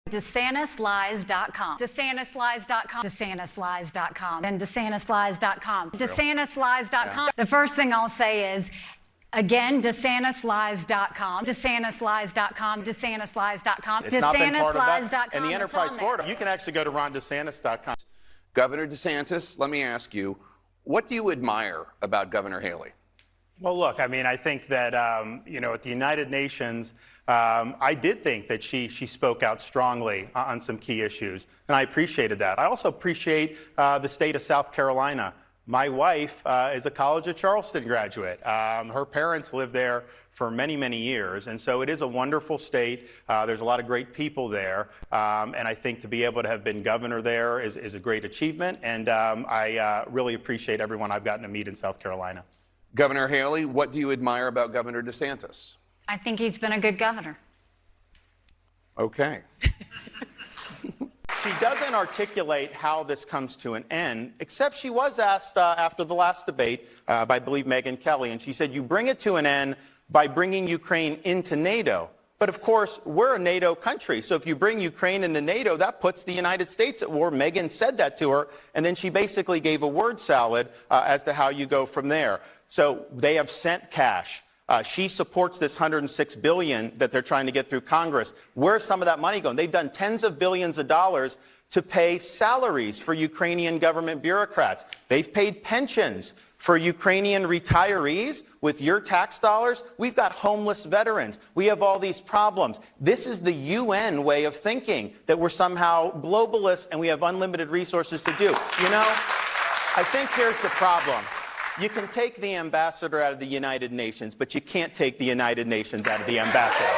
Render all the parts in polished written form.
DeSantisLies.com. DeSantisLies.com. DeSantisLies.com. And DeSantisLies.com. DeSantisLies.com. Yeah. The first thing I'll say is, again, DeSantisLies.com. DeSantisLies.com. DeSantisLies.com. It's not been part of that. DeSantisLies.com. And the Enterprise Florida, you can actually go to RonDeSantis.com. Governor DeSantis, let me ask you, what do you admire about Governor Haley? Well, look, I mean, I think that, at the United Nations, I did think that she spoke out strongly on some key issues, and I appreciated that. I also appreciate the state of South Carolina. My wife is a College of Charleston graduate. Her parents lived there for many, many years, and so it is a wonderful state. There's a lot of great people there, and I think to be able to have been governor there is a great achievement, and I really appreciate everyone I've gotten to meet in South Carolina. Governor Haley, what do you admire about Governor DeSantis? I think he's been a good governor. Okay. She doesn't articulate how this comes to an end, except she was asked after the last debate by, I believe, Megyn Kelly, and she said, you bring it to an end by bringing Ukraine into NATO. But, of course, we're a NATO country, so if you bring Ukraine into NATO, that puts the United States at war. Megyn said that to her, and then she basically gave a word salad as to how you go from there. So they have sent cash. She supports this $106 billion that they're trying to get through Congress. Where's some of that money going? They've done tens of billions of dollars to pay salaries for Ukrainian government bureaucrats. They've paid pensions for Ukrainian retirees with your tax dollars. We've got homeless veterans. We have all these problems. This is the UN way of thinking, that we're somehow globalists and we have unlimited resources to do. I think here's the problem. You can take the ambassador out of the United Nations, but you can't take the United Nations out of the ambassador.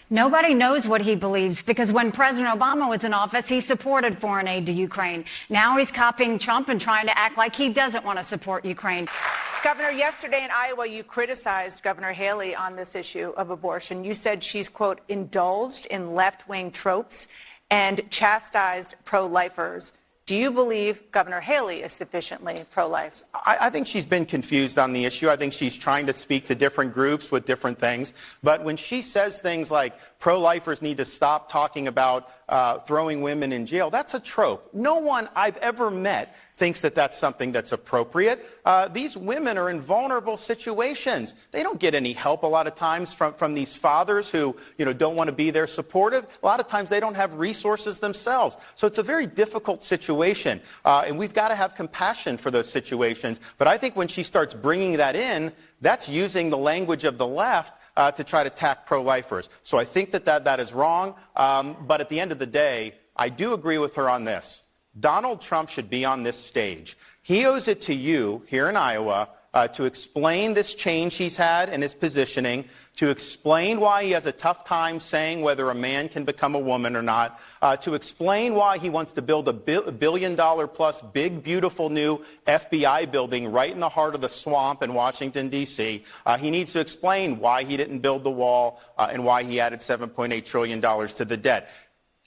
Nobody knows what he believes, because when President Obama was in office, he supported foreign aid to Ukraine. Now he's copying Trump and trying to act like he doesn't want to support Ukraine. Governor, yesterday in Iowa, you criticized Governor Haley on this issue of abortion. You said she's, quote, indulged in left-wing tropes and chastised pro-lifers. Do you believe Governor Haley is sufficiently pro-life? I think she's been confused on the issue. I think she's trying to speak to different groups with different things. But when she says things like pro-lifers need to stop talking about throwing women in jail, that's a trope. No one I've ever met thinks that that's something that's appropriate. These women are in vulnerable situations. They don't get any help a lot of times from these fathers who, don't want to be there supportive. A lot of times they don't have resources themselves. So it's a very difficult situation. And we've got to have compassion for those situations. But I think when she starts bringing that in, that's using the language of the left to try to attack pro-lifers. So I think that is wrong. But at the end of the day, I do agree with her on this. Donald Trump should be on this stage. He owes it to you here in Iowa to explain this change he's had in his positioning, to explain why he has a tough time saying whether a man can become a woman or not, to explain why he wants to build a $1 billion-plus big, beautiful new FBI building right in the heart of the swamp in Washington, D.C. He needs to explain why he didn't build the wall and why he added $7.8 trillion to the debt.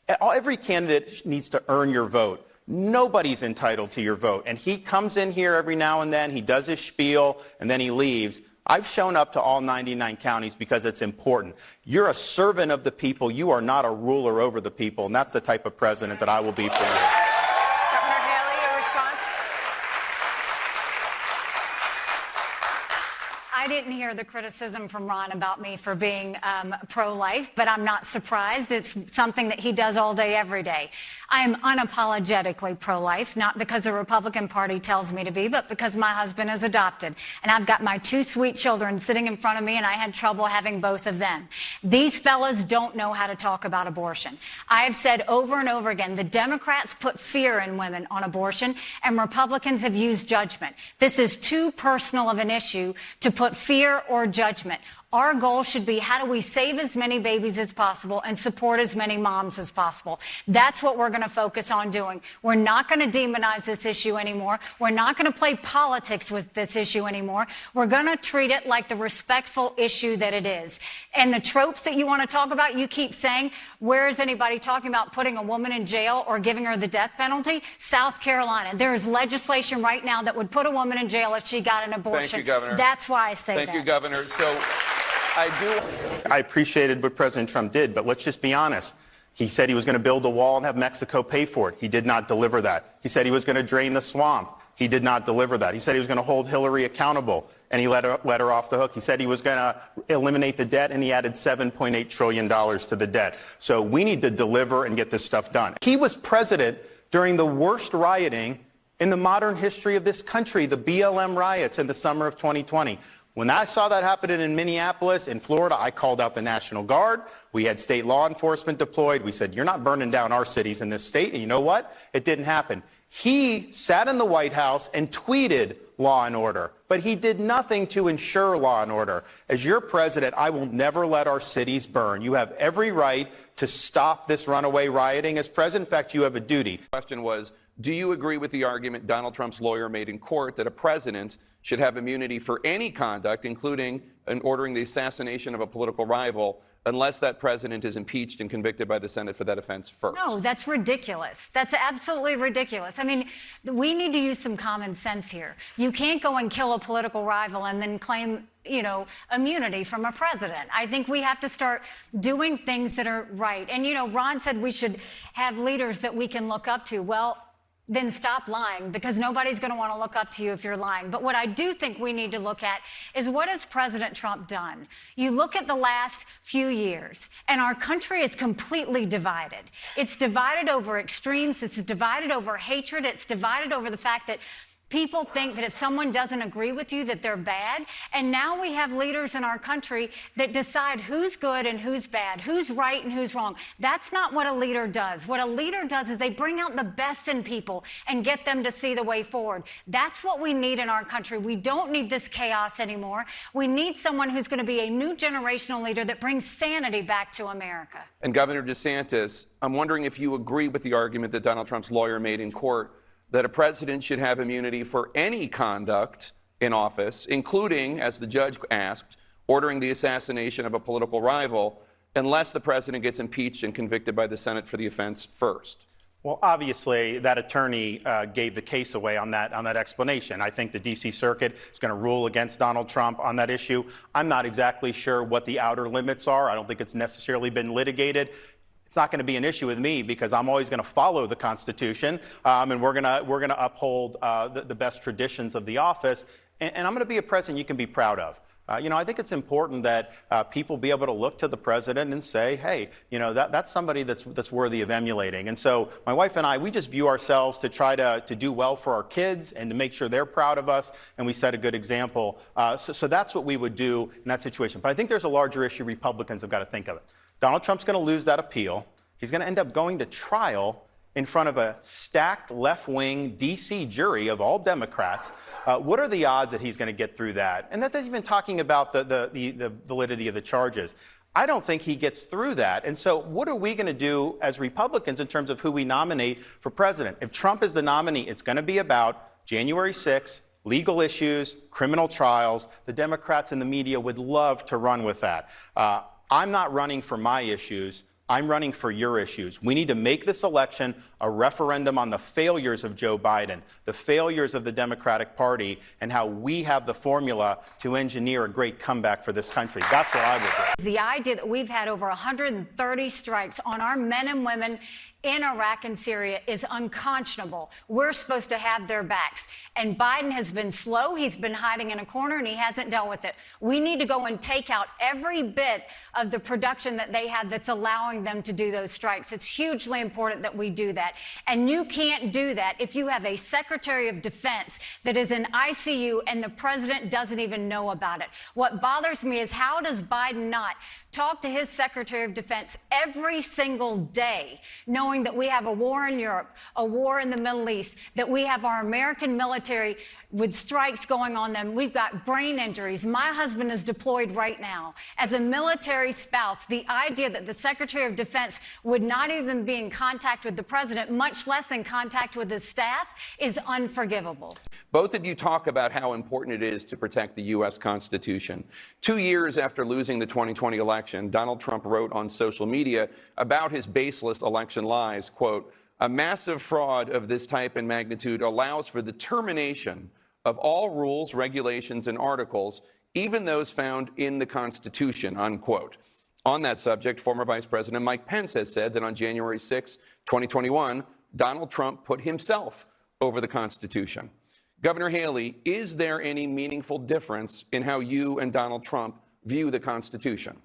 Every candidate needs to earn your vote. Nobody's entitled to your vote. And he comes in here every now and then, he does his spiel, and then he leaves. I've shown up to all 99 counties because it's important. You're a servant of the people. You are not a ruler over the people. And that's the type of president that I will be for you. Governor Haley, your response? I didn't hear the criticism from Ron about me for being pro-life, but I'm not surprised. It's something that he does all day, every day. I am unapologetically pro-life, not because the Republican Party tells me to be, but because my husband is adopted. And I've got my two sweet children sitting in front of me, and I had trouble having both of them. These fellas don't know how to talk about abortion. I have said over and over again, the Democrats put fear in women on abortion, and Republicans have used judgment. This is too personal of an issue to put fear or judgment. Our goal should be, how do we save as many babies as possible and support as many moms as possible? That's what we're going to focus on doing. We're not going to demonize this issue anymore. We're not going to play politics with this issue anymore. We're going to treat it like the respectful issue that it is. And the tropes that you want to talk about, you keep saying, where is anybody talking about putting a woman in jail or giving her the death penalty? South Carolina. There is legislation right now that would put a woman in jail if she got an abortion. Thank you, Governor. That's why I say that. Thank you, Governor. So I appreciated what President Trump did, but let's just be honest. He said he was going to build a wall and have Mexico pay for it. He did not deliver that. He said he was going to drain the swamp. He did not deliver that. He said he was going to hold Hillary accountable, and he let her off the hook. He said he was going to eliminate the debt, and he added $7.8 trillion to the debt. So we need to deliver and get this stuff done. He was president during the worst rioting in the modern history of this country, the BLM riots in the summer of 2020. When I saw that happening in Minneapolis, in Florida, I called out the National Guard. We had state law enforcement deployed. We said, you're not burning down our cities in this state. And you know what? It didn't happen. He sat in the White House and tweeted law and order, but he did nothing to ensure law and order. As your president, I will never let our cities burn. You have every right to stop this runaway rioting. As president, in fact, you have a duty. The question was, do you agree with the argument Donald Trump's lawyer made in court that a president should have immunity for any conduct, including in ordering the assassination of a political rival, unless that president is impeached and convicted by the Senate for that offense first? No, that's ridiculous. That's absolutely ridiculous. I mean, we need to use some common sense here. You can't go and kill a political rival and then claim, immunity from a president. I think we have to start doing things that are right. And, Ron said we should have leaders that we can look up to. Well, then stop lying, because nobody's going to want to look up to you if you're lying. But what I do think we need to look at is, what has President Trump done? You look at the last few years, and our country is completely divided. It's divided over extremes. It's divided over hatred. It's divided over the fact that people think that if someone doesn't agree with you, that they're bad. And now we have leaders in our country that decide who's good and who's bad, who's right and who's wrong. That's not what a leader does. What a leader does is they bring out the best in people and get them to see the way forward. That's what we need in our country. We don't need this chaos anymore. We need someone who's going to be a new generational leader that brings sanity back to America. And Governor Desantis, I'm wondering if you agree with the argument that Donald Trump's lawyer made in court that a president should have immunity for any conduct in office, including, as the judge asked, ordering the assassination of a political rival, unless the president gets impeached and convicted by the Senate for the offense first. Well, obviously, that attorney gave the case away on that explanation. I think the D.C. Circuit is going to rule against Donald Trump on that issue. I'm not exactly sure what the outer limits are. I don't think it's necessarily been litigated. It's not going to be an issue with me, because I'm always going to follow the Constitution, and we're going to uphold the best traditions of the office. And I'm going to be a president you can be proud of. I think it's important that people be able to look to the president and say, hey, that's somebody that's worthy of emulating. And so my wife and I, we just view ourselves to try to do well for our kids and to make sure they're proud of us, and we set a good example. So that's what we would do in that situation. But I think there's a larger issue Republicans have got to think of it. Donald Trump's going to lose that appeal. He's going to end up going to trial in front of a stacked left-wing D.C. jury of all Democrats. What are the odds that he's going to get through that? And that's even talking about the validity of the charges. I don't think he gets through that. And so what are we going to do as Republicans in terms of who we nominate for president? If Trump is the nominee, it's going to be about January 6th, legal issues, criminal trials. The Democrats and the media would love to run with that. I'm not running for my issues. I'm running for your issues. We need to make this election a referendum on the failures of Joe Biden, the failures of the Democratic Party, and how we have the formula to engineer a great comeback for this country. That's what I would do. The idea that we've had over 130 strikes on our men and women in Iraq and Syria is unconscionable. We're supposed to have their backs. And Biden has been slow. He's been hiding in a corner, and he hasn't dealt with it. We need to go and take out every bit of the production that they have that's allowing them to do those strikes. It's hugely important that we do that. And you can't do that if you have a Secretary of Defense that is in ICU and the president doesn't even know about it. What bothers me is, how does Biden not talk to his Secretary of Defense every single day, knowing that we have a war in Europe, a war in the Middle East, that we have our American military with strikes going on them. We've got brain injuries. My husband is deployed right now. As a military spouse, the idea that the Secretary of Defense would not even be in contact with the president, much less in contact with his staff, is unforgivable. Both of you talk about how important it is to protect the U.S. Constitution. 2 years after losing the 2020 election, Donald Trump wrote on social media about his baseless election lies, quote, "A massive fraud of this type and magnitude allows for the termination of all rules, regulations, and articles even those found in the Constitution, unquote. On that subject, former Vice President Mike Pence has said that on January 6, 2021, Donald Trump put himself over the Constitution. Governor Haley, is there any meaningful difference in how you and Donald Trump view the Constitution?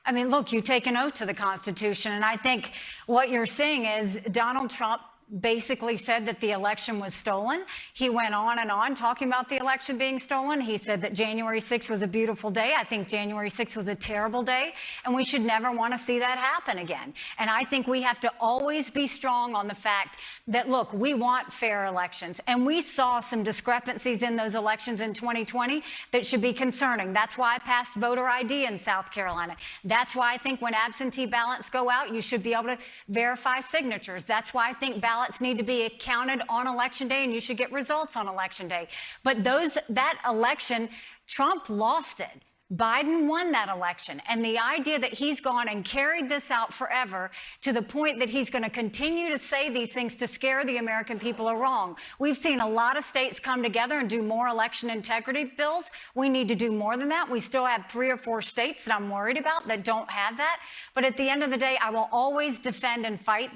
I mean, look, you take an oath to the Constitution, and I think what you're seeing is Donald Trump basically said that the election was stolen. He went on and on talking about the election being stolen. He said that January 6th was a beautiful day. I think January 6th was a terrible day, and we should never want to see that happen again. And I think we have to always be strong on the fact that, look, we want fair elections, and we saw some discrepancies in those elections in 2020 that should be concerning. That's why I passed voter ID in South Carolina. That's why I think when absentee ballots go out, you should be able to verify signatures. That's why I think ballots need to be counted on Election Day, and you should get results on Election Day. But that election, Trump lost it. Biden won that election. And the idea that he's gone and carried this out forever to the point that he's going to continue to say these things to scare the American people are wrong. We've seen a lot of states come together and do more election integrity bills. We need to do more than that. We still have 3 or 4 states that I'm worried about that don't have that. But at the end of the day, I will always defend and fight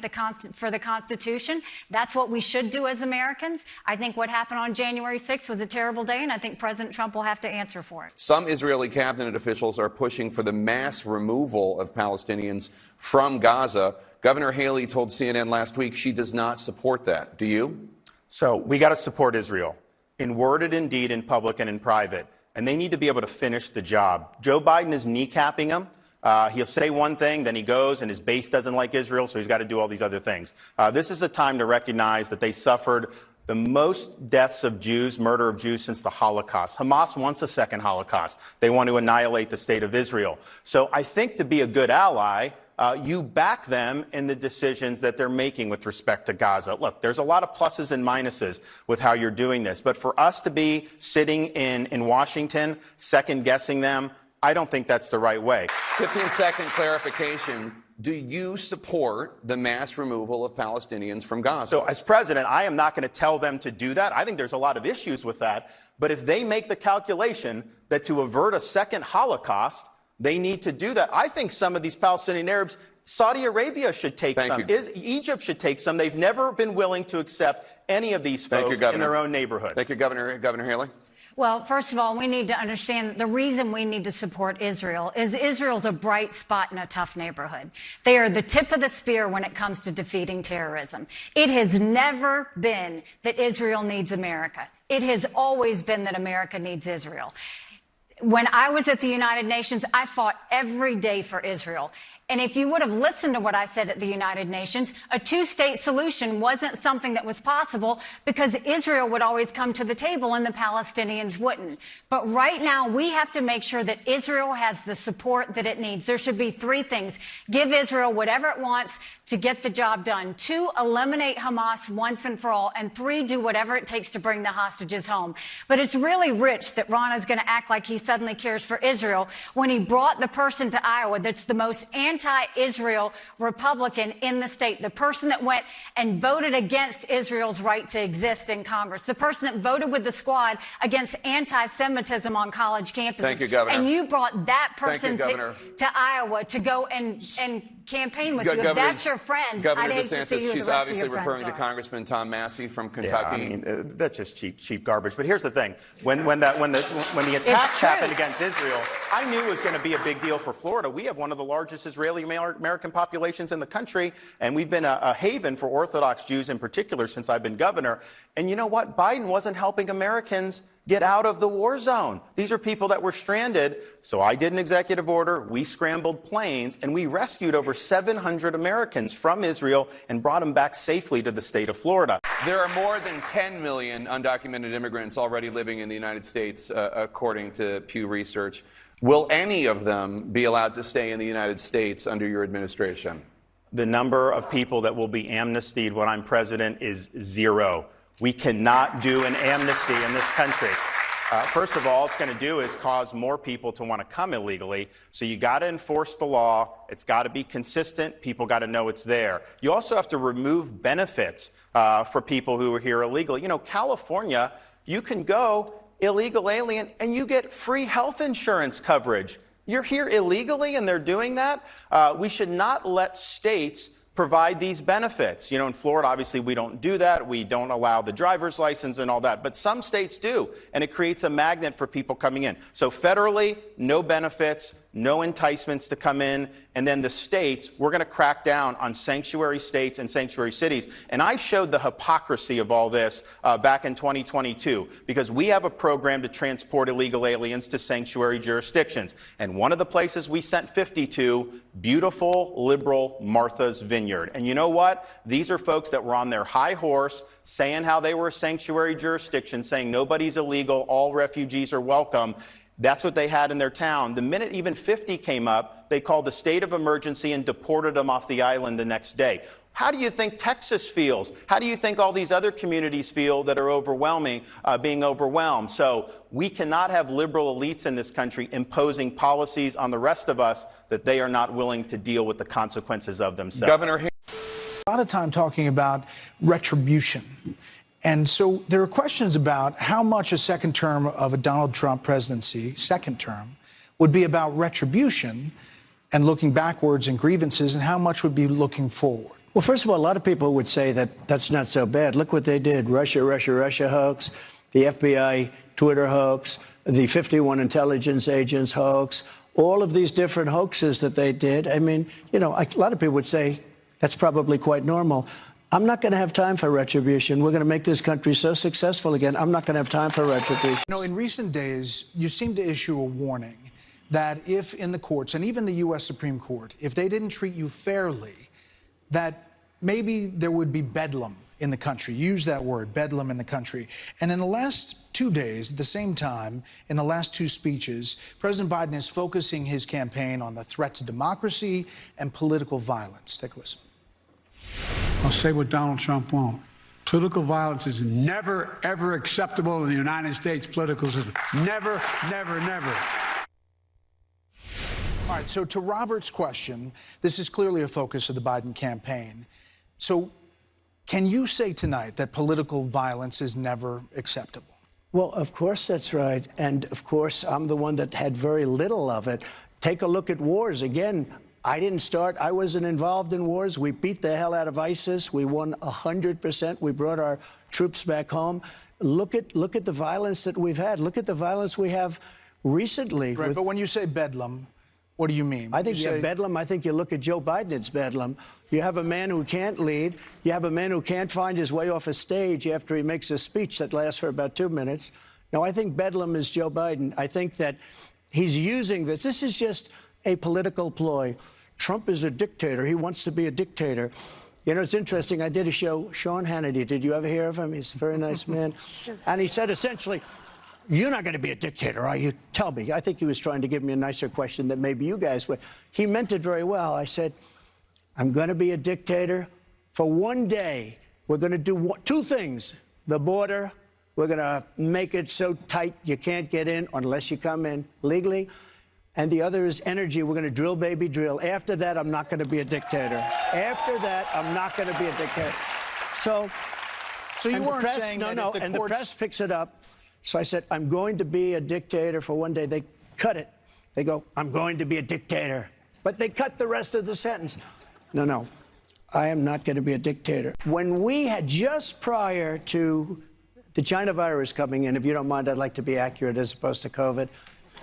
for the Constitution. That's what we should do as Americans. I think what happened on January 6th was a terrible day, and I think President Trump will have to answer for it. Some Israeli cabinet officials are pushing for the mass removal of Palestinians from Gaza. Governor Haley told CNN last week she does not support that. Do you? So we got to support Israel in word and in deed, in public and in private. And they need to be able to finish the job. Joe Biden is kneecapping them. He'll say one thing, then he goes, and his base doesn't like Israel, so he's got to do all these other things. This is a time to recognize that they suffered the most deaths of Jews, murder of Jews since the Holocaust. Hamas wants a second Holocaust. They want to annihilate the state of Israel. So I think to be a good ally, you back them in the decisions that they're making with respect to Gaza. Look, there's a lot of pluses and minuses with how you're doing this. But for us to be sitting in Washington, second-guessing them, I don't think that's the right way. 15-second clarification. Do you support the mass removal of Palestinians from Gaza? So as president, I am not going to tell them to do that. I think there's a lot of issues with that. But if they make the calculation that to avert a second Holocaust, they need to do that. I think some of these Palestinian Arabs, Saudi Arabia should take some. Egypt should take some. They've never been willing to accept any of these folks in their own neighborhood. Thank you, Governor Haley. Well, first of all, we need to understand that the reason we need to support Israel is Israel's a bright spot in a tough neighborhood. They are the tip of the spear when it comes to defeating terrorism. It has never been that Israel needs America. It has always been that America needs Israel. When I was at the United Nations, I fought every day for Israel. And if you would have listened to what I said at the United Nations, a 2-state solution wasn't something that was possible because Israel would always come to the table and the Palestinians wouldn't. But right now, we have to make sure that Israel has the support that it needs. There should be 3 things. Give Israel whatever it wants to get the job done. 2, eliminate Hamas once and for all. And 3, do whatever it takes to bring the hostages home. But it's really rich that Ron is going to act like he suddenly cares for Israel when he brought the person to Iowa that's the most anti-Israel Republican in the state, the person that went and voted against Israel's right to exist in Congress, the person that voted with the squad against anti-Semitism on college campuses. Thank you, Governor. And you brought that person to Iowa to go and campaign with you. If that's your friends, Governor I'd hate Desantis, to see who she's the rest obviously of your referring to friends are. Congressman Tom Massey from Kentucky. Yeah, I mean, that's just cheap garbage. But here's the thing: when the attacks happened against Israel, I knew it was going to be a big deal for Florida. We have one of the largest Israeli American populations in the country, and we've been a haven for Orthodox Jews in particular since I've been governor. And you know what? Biden wasn't helping Americans get out of the war zone. These are people that were stranded. So I did an executive order. We scrambled planes, and we rescued over 700 Americans from Israel and brought them back safely to the state of Florida. There are more than 10 million undocumented immigrants already living in the United States, according to Pew Research. Will any of them be allowed to stay in the United States under your administration? The number of people that will be amnestied when I'm president is 0. We cannot do an amnesty in this country. First of all, it's going to do is cause more people to want to come illegally. So you got to enforce the law. It's got to be consistent. People got to know it's there. You also have to remove benefits for people who are here illegally. You know, California, you can go illegal alien, and you get free health insurance coverage. You're here illegally and they're doing that. We should not let states provide these benefits. You know, in Florida, obviously, we don't do that. We don't allow the driver's license and all that. But some states do, and it creates a magnet for people coming in. So federally, no benefits, no enticements to come in. And then the states, we're going to crack down on sanctuary states and sanctuary cities. And I showed the hypocrisy of all this back in 2022, because we have a program to transport illegal aliens to sanctuary jurisdictions. And one of the places we sent 50 to, beautiful, liberal Martha's Vineyard. And you know what? These are folks that were on their high horse, saying how they were a sanctuary jurisdiction, saying nobody's illegal, all refugees are welcome. That's what they had in their town. The minute even 50 came up, they called a state of emergency and deported them off the island the next day. How do you think Texas feels? How do you think all these other communities feel that are being overwhelmed? So we cannot have liberal elites in this country imposing policies on the rest of us that they are not willing to deal with the consequences of themselves. Governor, a lot of time talking about retribution. And so there are questions about how much a second term of a Donald Trump presidency, second term, would be about retribution and looking backwards and grievances, and how much would be looking forward. Well, first of all, a lot of people would say that that's not so bad. Look what they did. Russia hoax, the FBI Twitter hoax, the 51 intelligence agents hoax, all of these different hoaxes that they did. I mean, you know, a lot of people would say that's probably quite normal. I'm not going to have time for retribution. We're going to make this country so successful again. I'm not going to have time for retribution. You know, in recent days, you seem to issue a warning that if in the courts, and even the U.S. Supreme Court, if they didn't treat you fairly, that maybe there would be bedlam in the country. Use that word, bedlam in the country. And in the last 2 days, at the same time, in the last two speeches, President Biden is focusing his campaign on the threat to democracy and political violence. Take a listen. I'll say what Donald Trump won't. Political violence is never, ever acceptable in the United States political system. Never, never, never. All right, so to Robert's question, this is clearly a focus of the Biden campaign. So can you say tonight that political violence is never acceptable? Well, of course that's right. And of course, I'm the one that had very little of it. Take a look at wars. Again, I didn't start. I wasn't involved in wars. We beat the hell out of ISIS. We won 100%. We brought our troops back home. Look at the violence that we've had. Look at the violence we have recently. Right, but when you say bedlam, what do you mean? I think you have bedlam. I think you look at Joe Biden, it's bedlam. You have a man who can't lead. You have a man who can't find his way off a stage after he makes a speech that lasts for about 2 minutes. No, I think bedlam is Joe Biden. I think that he's using this. This is just a political ploy. Trump is a dictator. He wants to be a dictator. You know, it's interesting. I did a show, Sean Hannity. Did you ever hear of him? He's a very nice man. And he said, essentially, you're not going to be a dictator, are you? Tell me. I think he was trying to give me a nicer question than maybe you guys would. He meant it very well. I said, I'm going to be a dictator for one day. We're going to do two things. The border, we're going to make it so tight you can't get in unless you come in legally. And the other is energy. We're going to drill, baby, drill. After that, I'm not going to be a dictator. After that, I'm not going to be a dictator. So you weren't saying that if the and the press picks it up. So I said, I'm going to be a dictator for one day. They cut it. They go, I'm going to be a dictator. But they cut the rest of the sentence. No, I am not going to be a dictator. When we had just prior to the China virus coming in, if you don't mind, I'd like to be accurate as opposed to COVID.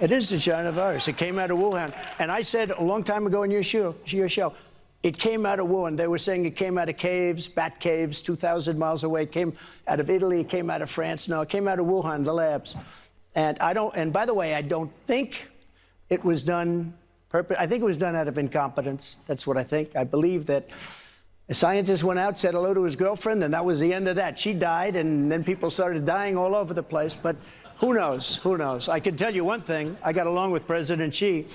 It is the China virus. It came out of Wuhan. And I said a long time ago in your show, it came out of Wuhan. They were saying it came out of caves, bat caves, 2,000 miles away. It came out of Italy. It came out of France. No, it came out of Wuhan, the labs. And by the way, I don't think it was done I think it was done out of incompetence. That's what I think. I believe that a scientist went out, said hello to his girlfriend, and that was the end of that. She died, and then people started dying all over the place. But who knows? Who knows? I can tell you one thing. I got along with President Xi,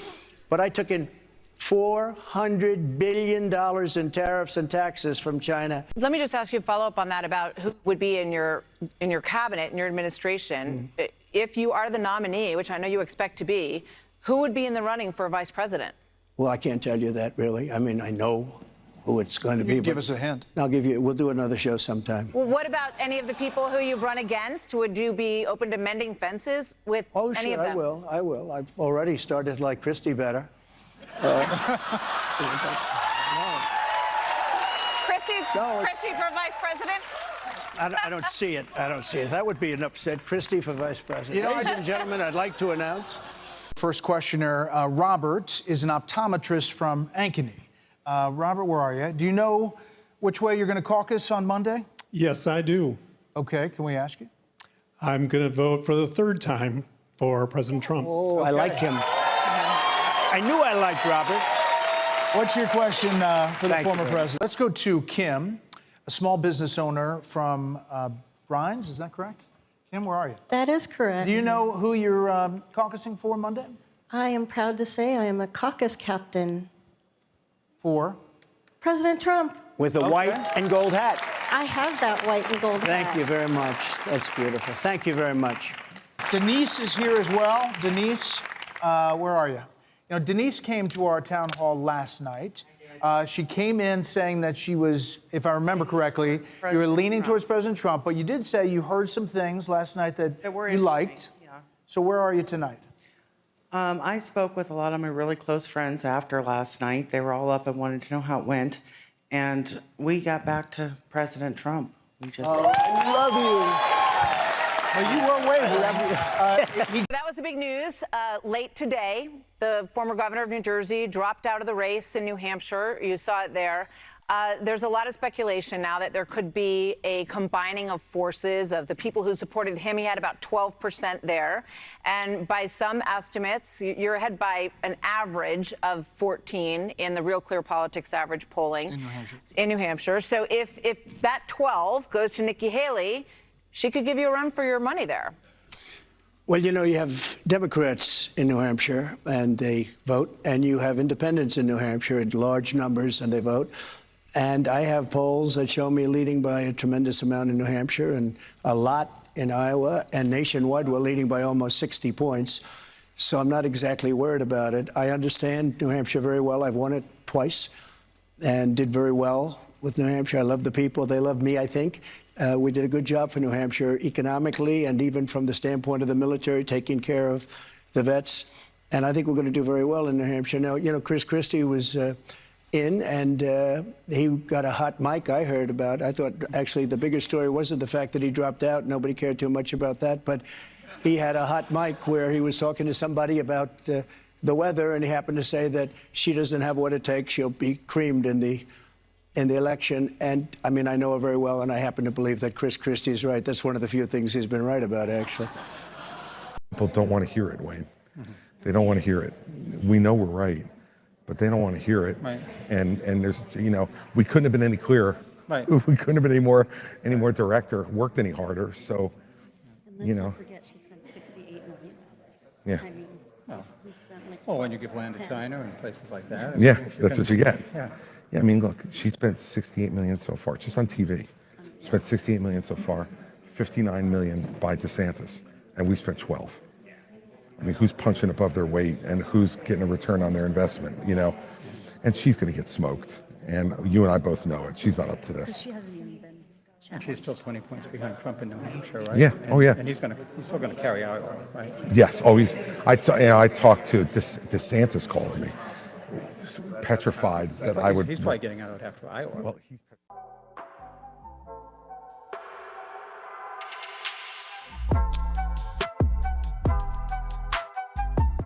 but I took in $400 billion in tariffs and taxes from China. Let me just ask you a follow-up on that about who would be in your cabinet, in your administration. If you are the nominee, which I know you expect to be, who would be in the running for vice president? Well, I can't tell you that, really. I mean, I know who it's going to be. Give us a hint. We'll do another show sometime. Well, what about any of the people who you've run against? Would you be open to mending fences with any of them? I will. I've already started to like Christie better. Christie for vice president? I don't see it. That would be an upset. Christie for vice president. Ladies and gentlemen, I'd like to announce. First questioner, Robert, is an optometrist from Ankeny. Robert, where are you? Do you know which way you're going to caucus on Monday? Yes, I do. Okay, can we ask you? I'm going to vote for the third time for President Trump. Oh, okay. I like him. I knew I liked Robert. What's your question for the former president? Let's go to Kim, a small business owner from Brines. Is that correct? Kim, where are you? That is correct. Do you know who you're caucusing for Monday? I am proud to say I am a caucus captain. For? President Trump. With a white and gold hat. I have that white and gold hat. Thank you very much. That's beautiful. Thank you very much. Denise is here as well. Denise, where are you? You know, Denise came to our town hall last night. She came in saying that she was, if I remember correctly, you were leaning towards President Trump, but you did say you heard some things last night that you liked. Yeah. So where are you tonight? I spoke with a lot of my really close friends after last night. They were all up and wanted to know how it went. And we got back to President Trump. We just... I love you. Well, you weren't waving. That was the big news. Late today, the former governor of New Jersey dropped out of the race in New Hampshire. You saw it there. There's a lot of speculation now that there could be a combining of forces of the people who supported him. He had about 12% there. And by some estimates, you're ahead by an average of 14 in the Real Clear Politics average polling in New Hampshire. So if that 12 goes to Nikki Haley, she could give you a run for your money there. Well, you know, you have Democrats in New Hampshire, and they vote, and you have independents in New Hampshire in large numbers, and they vote. And I have polls that show me leading by a tremendous amount in New Hampshire and a lot in Iowa, and nationwide we're leading by almost 60 points. So I'm not exactly worried about it. I understand New Hampshire very well. I've won it twice and did very well with New Hampshire. I love the people. They love me, I think. We did a good job for New Hampshire economically and even from the standpoint of the military, taking care of the vets. And I think we're going to do very well in New Hampshire. Now, you know, Chris Christie was in, and he got a hot mic I heard about. I thought actually the bigger story wasn't the fact that he dropped out. Nobody cared too much about that. But he had a hot mic where he was talking to somebody about the weather, and he happened to say that she doesn't have what it takes. She'll be creamed in the election. And I mean, I know her very well, and I happen to believe that Chris Christie is right. That's one of the few things he's been right about, actually. People don't want to hear it, Wayne. They don't want to hear it. We know we're right, but they don't want to hear it. Right. And there's, you know, we couldn't have been any clearer. Right. We couldn't have been any more direct or worked any harder. So, you know. Let's not forget she spent $68 million. Yeah. I mean, we spent like Well, when you give land to China and places like that. Yeah, that's what you get. Yeah. Yeah, I mean, look, she spent $68 million so far, just on TV. Spent $68 million so far, $59 million by Desantis, and we spent 12. I mean, who's punching above their weight and who's getting a return on their investment, you know? And she's going to get smoked, and you and I both know it. She's not up to this. she hasn't even been And she's still 20 points behind Trump in New Hampshire, right? Yeah. And, Oh, yeah. And he's still going to carry out, right? Yes. Oh, I talked to DeSantis, called me, petrified that I would. He's probably getting out after Iowa. Well,